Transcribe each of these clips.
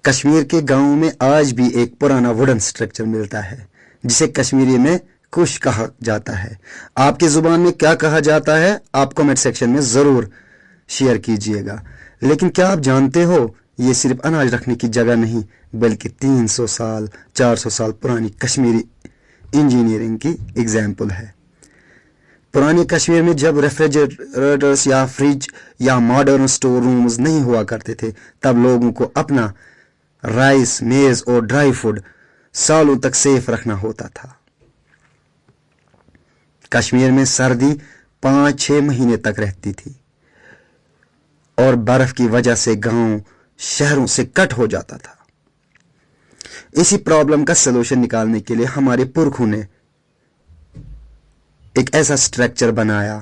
کشمیر کے گاؤں میں آج بھی ایک پرانا ووڈن سٹرکچر ملتا ہے جسے کشمیری میں کش کہا جاتا ہے۔ آپ کی زبان میں کیا کہا جاتا ہے آپ کمنٹ سیکشن میں ضرور شیئر کیجئے گا۔ لیکن کیا آپ جانتے ہو یہ صرف اناج رکھنے کی جگہ نہیں بلکہ 300 سال 400 سال پرانی کشمیری انجینئرنگ کی ایگزامپل ہے۔ پرانی کشمیر میں جب ریفریجریٹرز یا فریج یا ماڈرن سٹور رومز نہیں ہوا کرتے تھے تب لوگوں کو اپنا رائس میز اور ڈرائی فوڈ سالوں تک سیف رکھنا ہوتا تھا۔ کشمیر میں سردی 5-6 مہینے تک رہتی تھی اور برف کی وجہ سے گاؤں شہروں سے کٹ ہو جاتا تھا۔ اسی پرابلم کا سلوشن نکالنے کے لیے ہمارے پرکھوں نے ایک ایسا سٹرکچر بنایا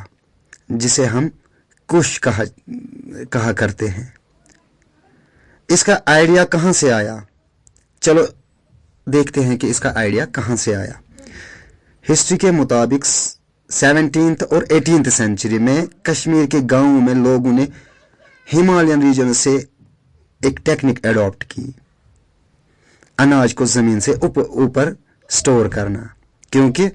جسے ہم کش کہا کرتے ہیں۔ اس کا آئیڈیا کہاں سے آیا؟ چلو دیکھتے ہیں کہ اس کا آئیڈیا کہاں سے آیا۔ ہسٹری کے مطابق 17th اور 18th سینچری میں کشمیر کے گاؤں میں لوگوں نے ہمالین ریجن سے ایک ٹیکنک ایڈاپٹ کی، اناج کو زمین سے اوپر سٹور کرنا، کیونکہ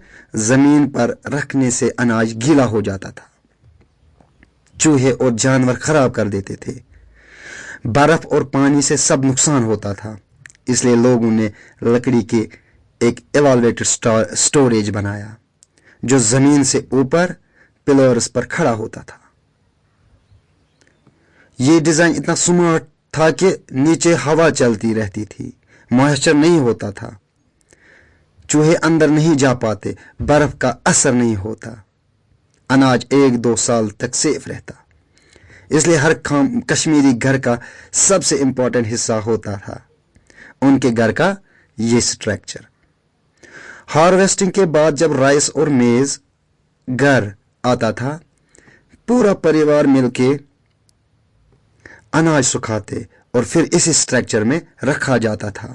زمین پر رکھنے سے اناج گیلا ہو جاتا تھا، چوہے اور جانور خراب کر دیتے تھے، برف اور پانی سے سب نقصان ہوتا تھا۔ اس لیے لوگوں نے لکڑی کے ایک ایویلیٹڈ سٹوریج بنایا جو زمین سے اوپر پلرز پر کھڑا ہوتا تھا۔ یہ ڈیزائن اتنا سمارٹ تھا کہ نیچے ہوا چلتی رہتی تھی، موئسچر نہیں ہوتا تھا، چوہے اندر نہیں جا پاتے، برف کا اثر نہیں ہوتا، اناج 1-2 سال تک سیف رہتا۔ اس لیے ہر کشمیری گھر کا سب سے امپورٹنٹ حصہ ہوتا تھا ان کے گھر کا یہ سٹرکچر۔ ہارویسٹنگ کے بعد جب رائس اور میز گھر آتا تھا پورا پریوار مل کے اناج سکھاتے اور پھر اسی سٹرکچر میں رکھا جاتا تھا۔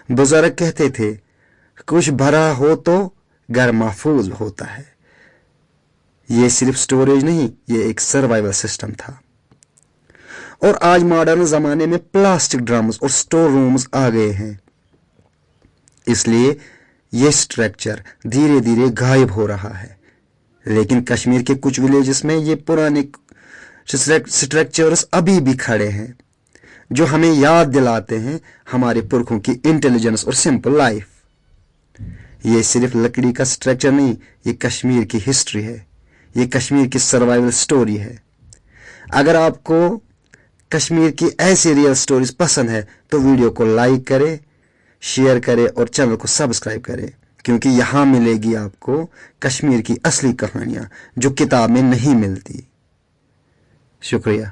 بزرگ کہتے تھے کچھ بھرا ہو تو گھر محفوظ ہوتا ہے۔ یہ صرف سٹوریج نہیں، یہ ایک سروائیول سسٹم تھا۔ اور آج ماڈرن زمانے میں پلاسٹک ڈرمز اور سٹور رومز آ گئے ہیں، اس لیے یہ سٹرکچر دھیرے دھیرے غائب ہو رہا ہے۔ لیکن کشمیر کے کچھ ولیجز میں یہ پرانے سٹرکچرز ابھی بھی کھڑے ہیں جو ہمیں یاد دلاتے ہیں ہمارے پرکھوں کی انٹیلیجنس اور سمپل لائف۔ یہ صرف لکڑی کا سٹرکچر نہیں، یہ کشمیر کی ہسٹری ہے، یہ کشمیر کی سروائیول سٹوری ہے۔ اگر آپ کو کشمیر کی ایسی ریئل سٹوریز پسند ہے تو ویڈیو کو لائک کریں، شیئر کریں اور چینل کو سبسکرائب کریں، کیونکہ یہاں ملے گی آپ کو کشمیر کی اصلی کہانیاں جو کتاب میں نہیں ملتی۔ شکریہ۔